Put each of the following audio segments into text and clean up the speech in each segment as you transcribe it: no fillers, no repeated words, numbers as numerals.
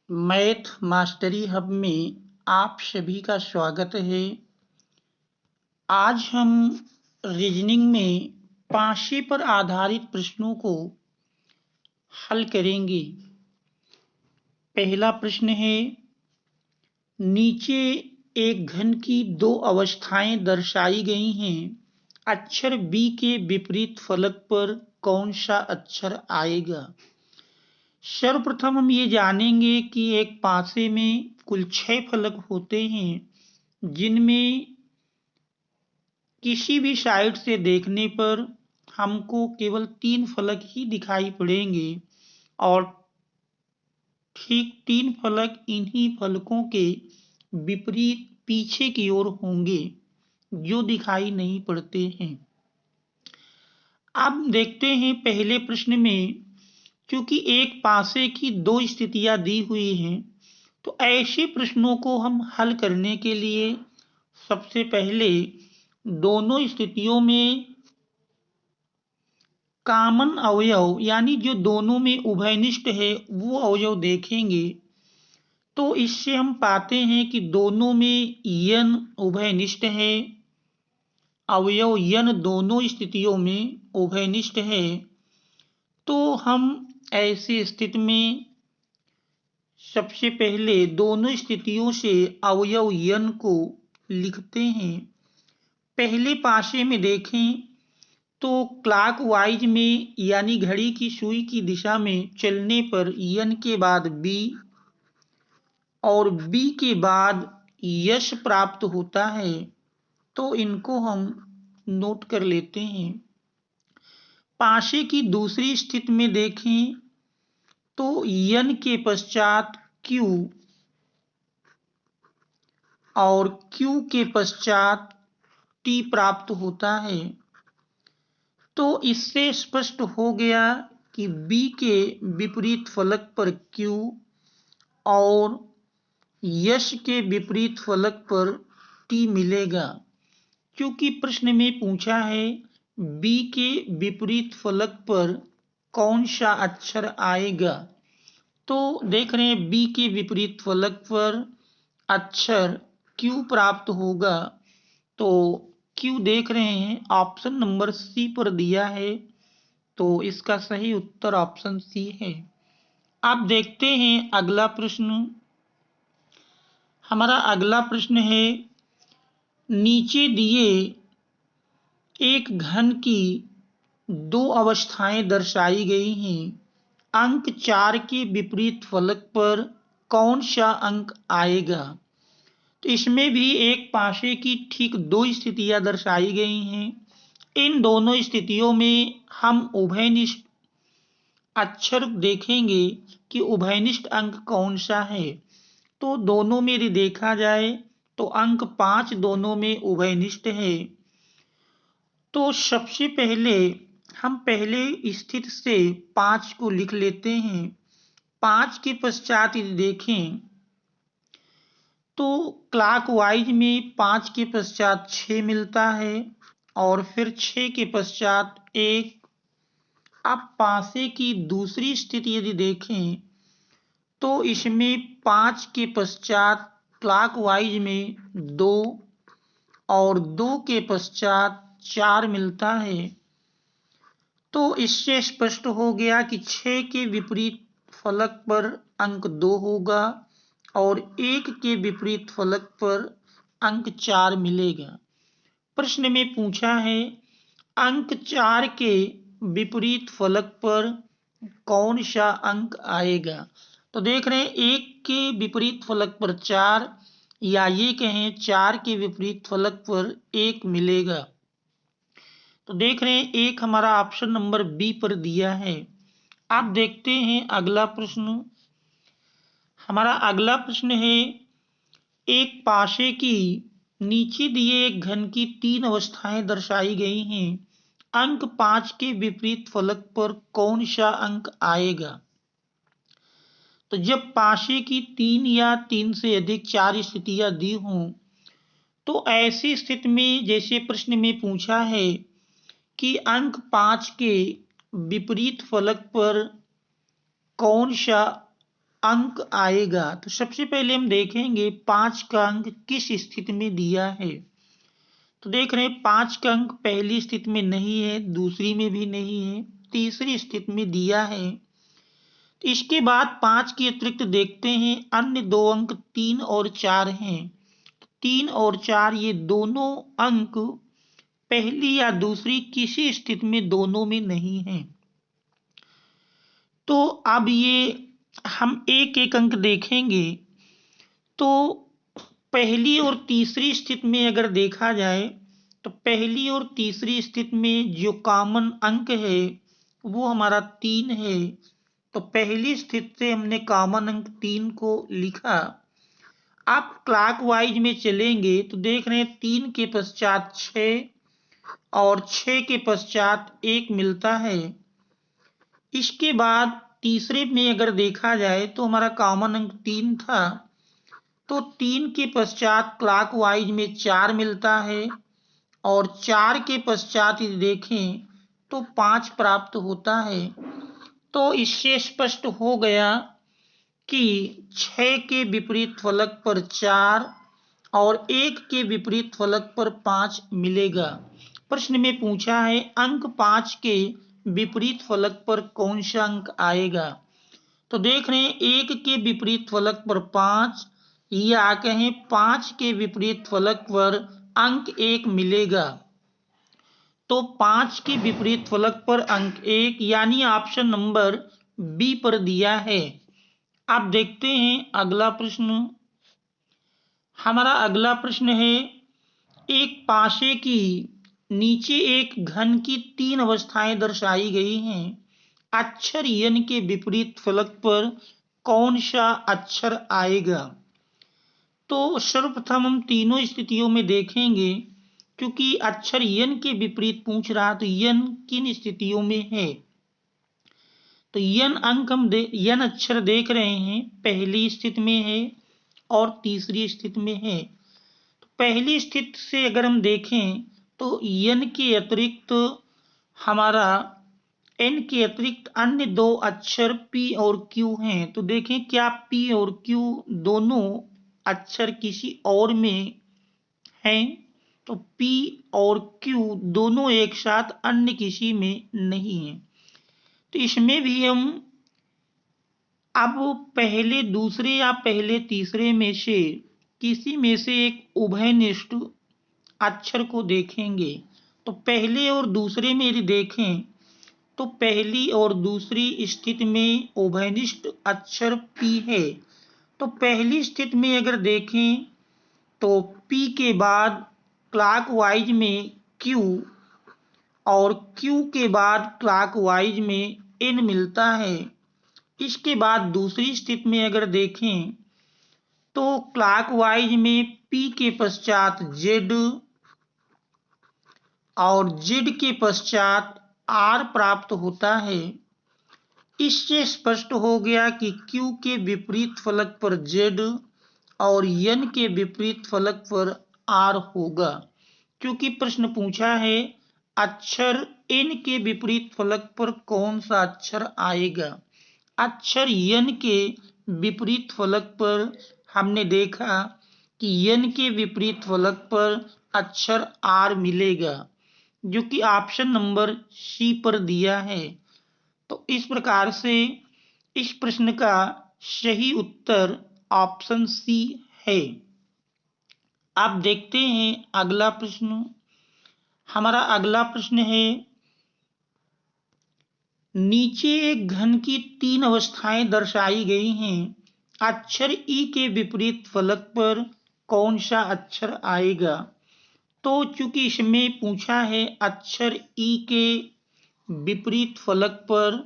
Math mastery hub में आप सभी का स्वागत है। आज हम रीजनिंग में पाँचे पर आधारित प्रश्नों को हल करेंगे। पहला प्रश्न है, नीचे एक घन की दो अवस्थाएं दर्शाई गई हैं। अक्षर बी के विपरीत फलक पर कौन सा अक्षर आएगा? सर्वप्रथम हम ये जानेंगे कि एक पासे में कुल 6 फलक होते हैं, जिनमें किसी भी साइड से देखने पर हमको केवल 3 फलक ही दिखाई पड़ेंगे और ठीक 3 फलक इन्हीं फलकों के विपरीत पीछे की ओर होंगे जो दिखाई नहीं पड़ते हैं। अब देखते हैं पहले प्रश्न में, क्योंकि एक पासे की दो स्थितियां दी हुई हैं, तो ऐसे प्रश्नों को हम हल करने के लिए सबसे पहले दोनों स्थितियों में कॉमन अवयव यानी जो दोनों में उभयनिष्ठ है वो अवयव देखेंगे। तो इससे हम पाते हैं कि दोनों में यन उभयनिष्ठ है, अवयव यन दोनों स्थितियों में उभयनिष्ठ है। तो हम ऐसी स्थिति में सबसे पहले दोनों स्थितियों से अवयव यन को लिखते हैं। पहले पासे में देखें तो क्लॉकवाइज में यानी घड़ी की सुई की दिशा में चलने पर यन के बाद बी और बी के बाद यश प्राप्त होता है। तो इनको हम नोट कर लेते हैं। पासे की दूसरी स्थिति में देखें तो यन के पश्चात क्यू और क्यू के पश्चात टी प्राप्त होता है। तो इससे स्पष्ट हो गया कि बी के विपरीत फलक पर क्यू और यश के विपरीत फलक पर टी मिलेगा। क्योंकि प्रश्न में पूछा है बी के विपरीत फलक पर कौन सा अक्षर आएगा, तो देख रहे हैं बी के विपरीत फलक पर अक्षर क्यू प्राप्त होगा। तो क्यू देख रहे हैं ऑप्शन नंबर सी पर दिया है, तो इसका सही उत्तर ऑप्शन सी है। अब देखते हैं अगला प्रश्न। हमारा अगला प्रश्न है, नीचे दिए एक घन की दो अवस्थाएं दर्शाई गई हैं। अंक 4 के विपरीत फलक पर कौन सा अंक आएगा? तो इसमें भी एक पासे की ठीक दो स्थितियां दर्शाई गई हैं। इन दोनों स्थितियों में हम उभयनिष्ठ अक्षर देखेंगे कि उभयनिष्ठ अंक कौन सा है। तो दोनों में यदि देखा जाए तो अंक 5 दोनों में उभयनिष्ठ है। तो सबसे पहले हम पहले स्थिति से 5 को लिख लेते हैं। 5 के पश्चात यदि देखें तो क्लॉकवाइज में 5 के पश्चात 6 मिलता है और फिर 6 के पश्चात 1। अब पासे की दूसरी स्थिति यदि देखें तो इसमें 5 के पश्चात क्लॉकवाइज में 2 और 2 के पश्चात 4 मिलता है। तो इससे स्पष्ट हो गया कि 6 के विपरीत फलक पर अंक 2 होगा और 1 के विपरीत फलक पर अंक 4 मिलेगा। प्रश्न में पूछा है अंक 4 के विपरीत फलक पर कौन सा अंक आएगा? तो देख रहे हैं 1 के विपरीत फलक पर 4 या ये कहें 4 के विपरीत फलक पर 1 मिलेगा। तो देख रहे हैं एक हमारा ऑप्शन नंबर बी पर दिया है। अब देखते हैं अगला प्रश्न। हमारा अगला प्रश्न है, एक पासे की नीचे दिए एक घन की 3 अवस्थाएं दर्शाई गई हैं। अंक 5 के विपरीत फलक पर कौन सा अंक आएगा? तो जब पासे की 3 या 3 से अधिक 4 स्थितियां दी हों तो ऐसी स्थिति में जैसे प्रश्न में पूछा है कि अंक 5 के विपरीत फलक पर कौन सा अंक आएगा। तो सबसे पहले हम देखेंगे 5 का अंक किस स्थिति में दिया है। तो देख रहे हैं 5 का अंक पहली स्थिति में नहीं है, दूसरी में भी नहीं है, तीसरी स्थिति में दिया है। तो इसके बाद 5 के अतिरिक्त देखते हैं अन्य 2 अंक 3 और 4 हैं। 3 और 4 ये दोनों अंक पहली या दूसरी किसी स्थिति में दोनों में नहीं है। तो अब ये हम एक एक अंक देखेंगे। तो पहली और तीसरी स्थिति में अगर देखा जाए तो पहली और तीसरी स्थिति में जो कॉमन अंक है वो हमारा 3 है। तो पहली स्थिति से हमने कॉमन अंक 3 को लिखा। आप क्लॉकवाइज में चलेंगे तो देख रहे हैं 3 के पश्चात 6 और 6 के पश्चात 1 मिलता है। इसके बाद तीसरे में अगर देखा जाए तो हमारा कॉमन अंक 3 था, तो 3 के पश्चात क्लॉकवाइज में 4 मिलता है और 4 के पश्चात यदि देखें तो 5 प्राप्त होता है। तो इससे स्पष्ट हो गया कि 6 के विपरीत फलक पर 4 और 1 के विपरीत फलक पर 5 मिलेगा। प्रश्न में पूछा है अंक 5 के विपरीत फलक पर कौन सा अंक आएगा। तो देख रहे हैं 1 के विपरीत फलक पर 5 या कहें 5 के विपरीत फलक पर अंक 1 मिलेगा। तो 5 के विपरीत फलक पर अंक 1 यानी ऑप्शन नंबर बी पर दिया है। अब देखते हैं अगला प्रश्न। हमारा अगला प्रश्न है एक पासे की नीचे एक घन की 3 अवस्थाएं दर्शाई गई हैं। अक्षर यन के विपरीत फलक पर कौन सा अक्षर आएगा। तो सर्वप्रथम हम तीनों स्थितियों में देखेंगे, क्योंकि अक्षर यन के विपरीत पूछ रहा तो यन किन स्थितियों में है। तो यन अंक हम यन अक्षर देख रहे हैं पहली स्थिति में है और तीसरी स्थिति में है। तो पहली स्थिति से अगर हम देखें तो यन के अतिरिक्त हमारा एन के अतिरिक्त अन्य 2 अक्षर पी और क्यू हैं। तो देखें क्या पी और क्यू दोनों अक्षर किसी और में हैं। तो पी और क्यू दोनों एक साथ अन्य किसी में नहीं है। तो इसमें भी हम अब पहले दूसरे या पहले तीसरे में से किसी में से एक उभयनिष्ठ अक्षर को देखेंगे। तो पहले और दूसरे में यदि देखें तो पहली और दूसरी स्थिति में उभयनिष्ठ अक्षर पी है। तो पहली स्थिति में अगर देखें तो पी के बाद क्लॉकवाइज में क्यू और क्यू के बाद क्लॉकवाइज में एन मिलता है। इसके बाद दूसरी स्थिति में अगर देखें तो क्लॉकवाइज में पी के पश्चात जेड और जेड के पश्चात आर प्राप्त होता है। इससे स्पष्ट हो गया कि क्यू के विपरीत फलक पर जेड और यन के विपरीत फलक पर आर होगा, क्योंकि प्रश्न पूछा है अक्षर एन के विपरीत फलक पर कौन सा अक्षर आएगा। अक्षर यन के विपरीत फलक पर हमने देखा कि यन के विपरीत फलक पर अक्षर आर मिलेगा, जो कि ऑप्शन नंबर सी पर दिया है। तो इस प्रकार से इस प्रश्न का सही उत्तर ऑप्शन सी है। आप देखते हैं अगला प्रश्न। हमारा अगला प्रश्न है नीचे एक घन की 3 अवस्थाएं दर्शाई गई हैं। अक्षर ई के विपरीत फलक पर कौन सा अक्षर आएगा। तो चूंकि इसमें पूछा है अक्षर ई के विपरीत फलक पर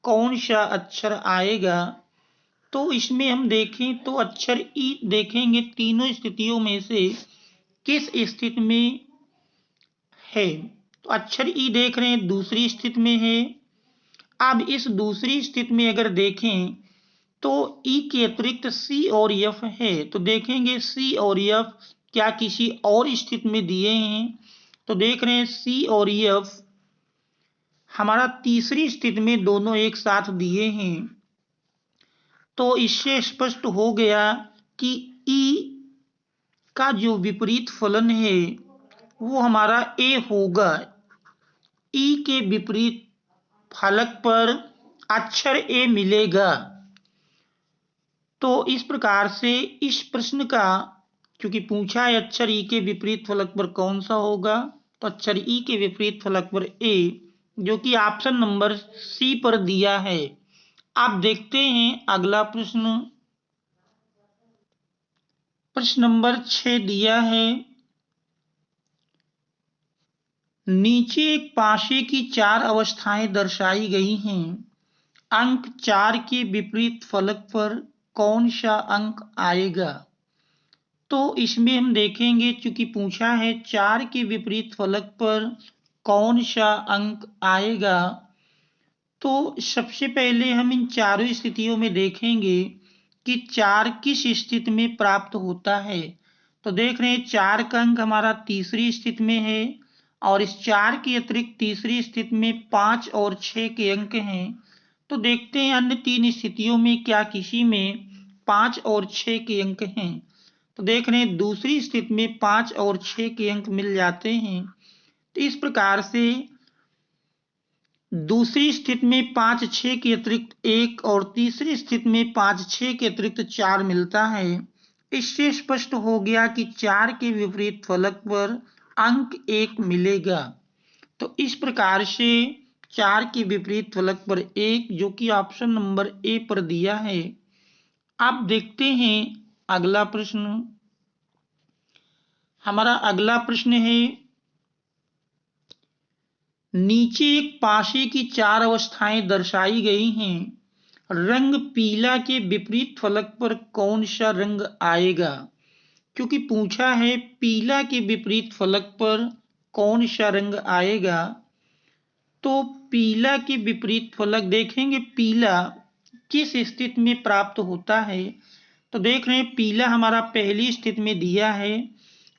कौन सा अक्षर आएगा, तो इसमें हम देखें तो अक्षर ई देखेंगे तीनों स्थितियों में से किस स्थिति में है। तो अक्षर ई देख रहे हैं दूसरी स्थिति में है। अब इस दूसरी स्थिति में अगर देखें तो ई के अतिरिक्त सी और एफ है। तो देखेंगे सी और एफ क्या किसी और स्थिति में दिए हैं। तो देख रहे हैं सी और एफ हमारा तीसरी स्थिति में दोनों एक साथ दिए हैं। तो इससे स्पष्ट हो गया कि ई का जो विपरीत फलन है वो हमारा ए होगा। ई के विपरीत फलक पर अक्षर ए मिलेगा। तो इस प्रकार से इस प्रश्न का, क्योंकि पूछा है अक्षर ई के विपरीत फलक पर कौन सा होगा, तो अक्षर ई के विपरीत फलक पर ए, जो कि ऑप्शन नंबर सी पर दिया है। आप देखते हैं अगला प्रश्न। प्रश्न नंबर 6 दिया है, नीचे एक पाशे की 4 अवस्थाएं दर्शाई गई हैं। अंक 4 के विपरीत फलक पर कौन सा अंक आएगा? तो इसमें हम देखेंगे, चूंकि पूछा है 4 के विपरीत फलक पर कौन सा अंक आएगा, तो सबसे पहले हम इन चारों स्थितियों में देखेंगे कि 4 किस स्थिति में प्राप्त होता है। तो देख रहे हैं 4 का अंक हमारा तीसरी स्थिति में है, और इस 4 के अतिरिक्त तीसरी स्थिति में 5 और 6 के अंक हैं। तो देखते हैं अन्य 3 स्थितियों में क्या किसी में 5 और 6 के अंक हैं। तो देख रहे हैं दूसरी स्थिति में 5 और 6 के अंक मिल जाते हैं। तो इस प्रकार से दूसरी स्थिति में 5 6 के अतिरिक्त 1 और तीसरी स्थिति में 5 6 के अतिरिक्त 4 मिलता है। इससे स्पष्ट हो गया कि 4 के विपरीत फलक पर अंक 1 मिलेगा। तो इस प्रकार से 4 के विपरीत फलक पर 1, जो कि ऑप्शन नंबर ए पर दिया है। अब देखते हैं अगला प्रश्न। हमारा अगला प्रश्न है, नीचे एक पाशे की 4 अवस्थाएं दर्शाई गई हैं। रंग पीला के विपरीत फलक पर कौन सा रंग आएगा? क्योंकि पूछा है पीला के विपरीत फलक पर कौन सा रंग आएगा, तो पीला के विपरीत फलक देखेंगे पीला किस स्थिति में प्राप्त होता है। तो देख रहे हैं पीला हमारा पहली स्थिति में दिया है,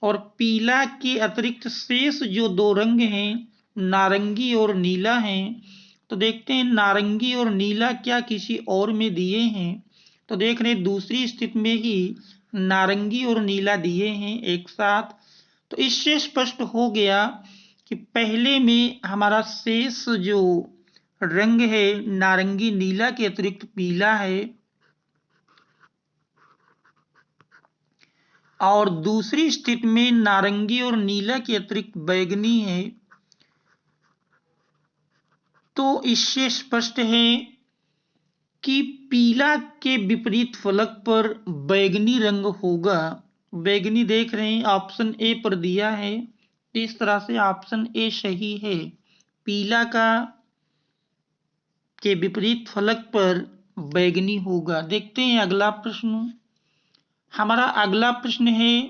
और पीला के अतिरिक्त शेष जो 2 रंग हैं नारंगी और नीला हैं। तो देखते हैं नारंगी और नीला क्या किसी और में दिए हैं। तो देख रहे हैं दूसरी स्थिति में ही नारंगी और नीला दिए हैं एक साथ। तो इससे स्पष्ट हो गया कि पहले में हमारा शेष जो रंग है नारंगी नीला के अतिरिक्त पीला है, और दूसरी स्थिति में नारंगी और नीला के अतिरिक्त बैगनी है। तो इससे स्पष्ट है कि पीला के विपरीत फलक पर बैगनी रंग होगा। बैगनी देख रहे हैं ऑप्शन ए पर दिया है। इस तरह से ऑप्शन ए सही है। पीला का के विपरीत फलक पर बैगनी होगा। देखते हैं अगला प्रश्न। हमारा अगला प्रश्न है,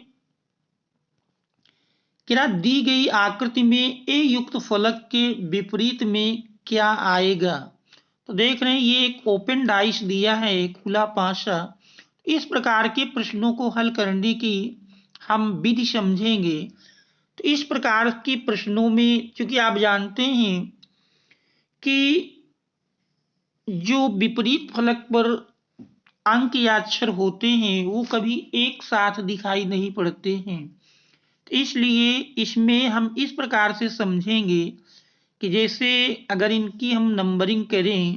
क्या दी गई आकृति में ए युक्त फलक के विपरीत में क्या आएगा? तो देख रहे हैं ये एक ओपन डाइस दिया है, खुला पासा। इस प्रकार के प्रश्नों को हल करने की हम विधि समझेंगे। तो इस प्रकार के प्रश्नों में चूंकि आप जानते हैं कि जो विपरीत फलक पर अंक या अक्षर होते हैं वो कभी एक साथ दिखाई नहीं पड़ते हैं। तो इसलिए इसमें हम इस प्रकार से समझेंगे कि जैसे अगर इनकी हम नंबरिंग करें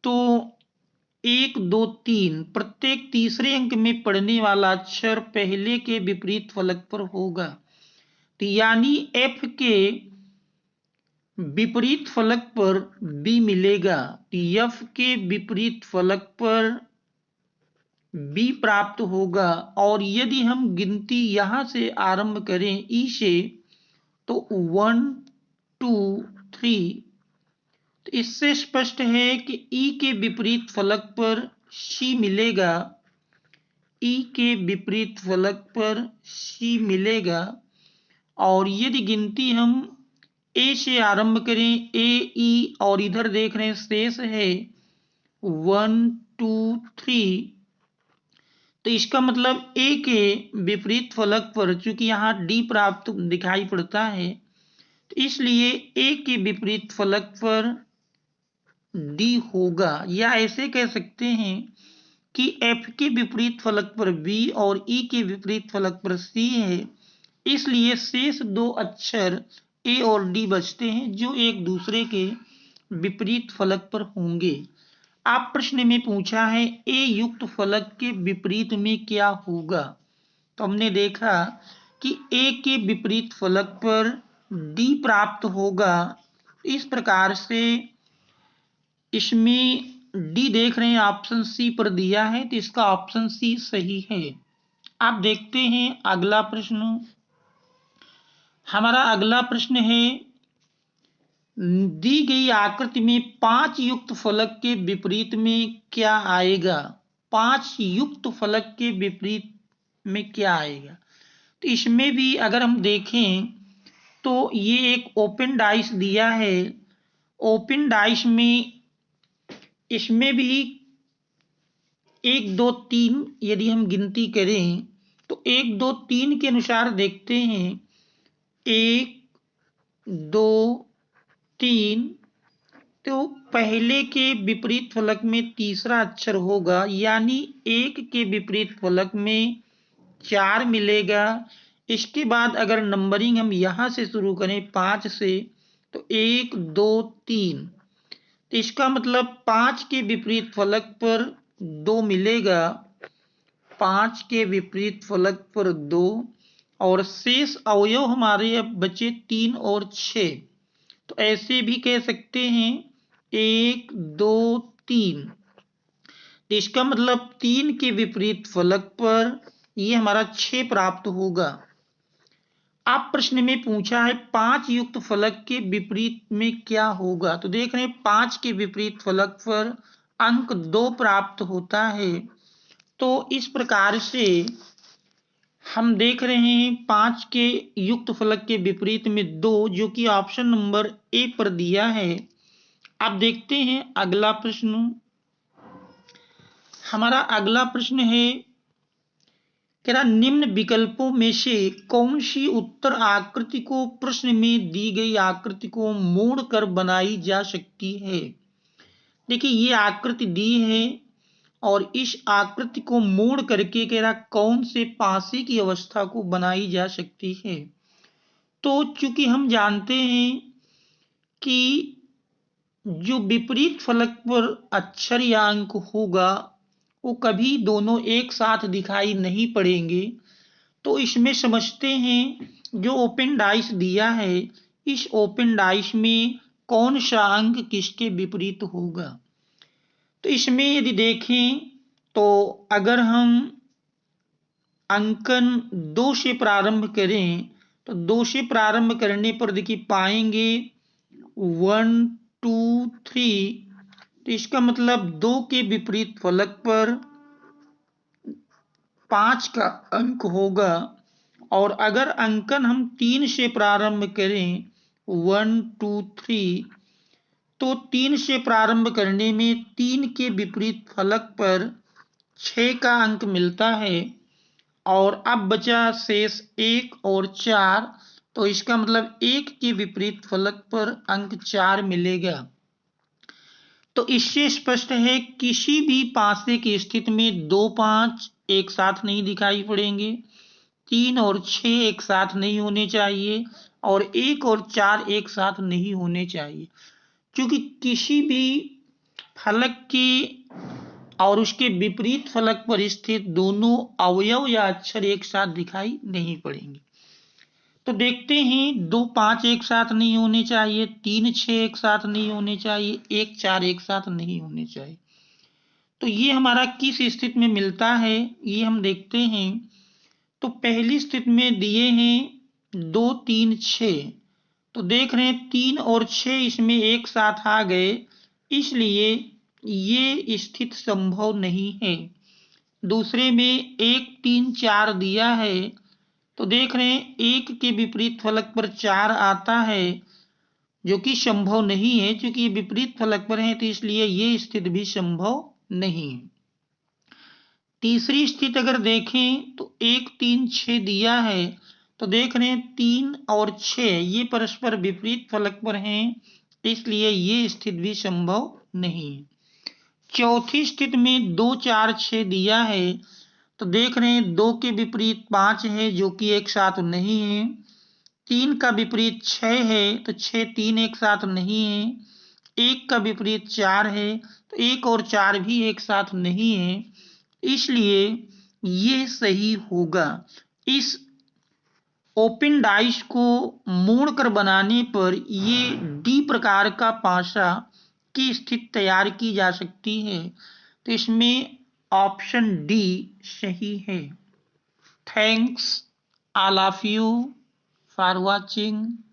तो 1 2 3 प्रत्येक तीसरे अंक में पढ़ने वाला अक्षर पहले के विपरीत फलक पर होगा। तो यानी F के विपरीत फलक पर B मिलेगा। F के विपरीत फलक पर B प्राप्त होगा। और यदि हम गिनती यहां से आरंभ करें E से, तो 1 2 3, तो इससे स्पष्ट है कि E के विपरीत फलक पर C मिलेगा। E के विपरीत फलक पर C मिलेगा। और यदि गिनती हम A से आरंभ करें, A E, और इधर देख रहे हैं शेष है 1 2 3, तो इसका मतलब A के विपरीत फलक पर चूंकि यहाँ D प्राप्त दिखाई पड़ता है, तो इसलिए A के विपरीत फलक पर D होगा। या ऐसे कह सकते हैं कि F के विपरीत फलक पर B और E के विपरीत फलक पर C है, इसलिए शेष दो अक्षर A और D बचते हैं जो एक दूसरे के विपरीत फलक पर होंगे। आप प्रश्न में पूछा है A युक्त फलक के विपरीत में क्या होगा, तो हमने देखा कि A के विपरीत फलक पर D प्राप्त होगा। इस प्रकार से इसमें डी देख रहे हैं ऑप्शन सी पर दिया है, तो इसका ऑप्शन सी सही है। आप देखते हैं अगला प्रश्न। हमारा अगला प्रश्न है, दी गई आकृति में 5 युक्त फलक के विपरीत में क्या आएगा। 5 युक्त फलक के विपरीत में क्या आएगा, तो इसमें भी अगर हम देखें तो ये एक ओपन डाइस दिया है। ओपन डाइस में इसमें भी 1 2 3 यदि हम गिनती करें तो 1 2 3 के अनुसार देखते हैं 1 2 3, तो पहले के विपरीत फलक में तीसरा अक्षर होगा, यानी 1 के विपरीत फलक में 4 मिलेगा। इसके बाद अगर नंबरिंग हम यहाँ से शुरू करें 5 से, तो 1 2 3, तो इसका मतलब 5 के विपरीत फलक पर 2 मिलेगा। 5 के विपरीत फलक पर 2, और शेष अवयव हमारे अब बचे 3 और 6, तो ऐसे भी कह सकते हैं 1 2 3, तो इसका मतलब 3 के विपरीत फलक पर ये हमारा 6 प्राप्त होगा। आप प्रश्न में पूछा है 5 युक्त फलक के विपरीत में क्या होगा, तो देख रहे हैं 5 के विपरीत फलक पर अंक 2 प्राप्त होता है। तो इस प्रकार से हम देख रहे हैं 5 के युक्त फलक के विपरीत में 2, जो कि ऑप्शन नंबर ए पर दिया है। अब देखते हैं अगला प्रश्न। हमारा अगला प्रश्न है, कह निम्न विकल्पों में से कौन सी उत्तर आकृति को प्रश्न में दी गई आकृति को मोड़कर बनाई जा सकती है। देखिए ये आकृति दी है और इस आकृति को मोड़ करके कह रहा कौन से पासे की अवस्था को बनाई जा सकती है। तो चूंकि हम जानते हैं कि जो विपरीत फलक पर अक्षर या अंक होगा वो कभी दोनों एक साथ दिखाई नहीं पड़ेंगे, तो इसमें समझते हैं जो ओपन डाइस दिया है, इस ओपन डाइस में कौन सा अंक किसके विपरीत होगा। तो इसमें यदि देखें तो अगर हम अंकन 2 से प्रारंभ करें तो 2 से प्रारंभ करने पर देखिए पाएंगे 1 2 3, तो इसका मतलब 2 के विपरीत फलक पर 5 का अंक होगा। और अगर अंकन हम 3 से प्रारंभ करें 1 2 3, तो 3 से प्रारंभ करने में 3 के विपरीत फलक पर 6 का अंक मिलता है। और अब बचा शेष 1 और 4, तो इसका मतलब 1 के विपरीत फलक पर अंक 4 मिलेगा। तो इससे स्पष्ट है किसी भी पासे की स्थिति में 2 5 एक साथ नहीं दिखाई पड़ेंगे, 3 और 6 एक साथ नहीं होने चाहिए, और 1 और 4 एक साथ नहीं होने चाहिए, क्योंकि किसी भी फलक के और उसके विपरीत फलक पर स्थित दोनों अवयव या अक्षर एक साथ दिखाई नहीं पड़ेंगे। तो देखते हैं 2 5 एक साथ नहीं होने चाहिए, 3 6 एक साथ नहीं होने चाहिए, 1 4 एक साथ नहीं होने चाहिए। तो ये हमारा किस स्थिति में मिलता है ये हम देखते हैं। तो पहली स्थिति में दिए हैं 2 3 6, तो देख रहे हैं 3 और 6 इसमें एक साथ आ गए, इसलिए ये स्थिति संभव नहीं है। दूसरे में 1 3 4 दिया है, तो देख रहे हैं 1 के विपरीत फलक पर 4 आता है, जो कि संभव नहीं है, क्योंकि विपरीत फलक पर है, तो इसलिए ये स्थिति भी संभव नहीं है। तीसरी स्थिति अगर देखें तो 1 3 6 दिया है, तो देख रहे हैं 3 और 6 ये परस्पर विपरीत फलक पर हैं, इसलिए ये स्थिति भी संभव नहीं है। चौथी स्थिति में 2 4 6 दिया है, तो देख रहे हैं 2 के विपरीत 5 है जो कि एक साथ नहीं है। 3 का विपरीत 6 है तो 6 3 एक साथ नहीं है। 1 का विपरीत 4 है तो 1 और 4 भी एक साथ नहीं है, इसलिए ये सही होगा। इस ओपन डाइस को मोड़कर बनाने पर ये डी प्रकार का पासा की स्थिति तैयार की जा सकती है, तो इसमें ऑप्शन डी सही है। Thanks all of you for watching.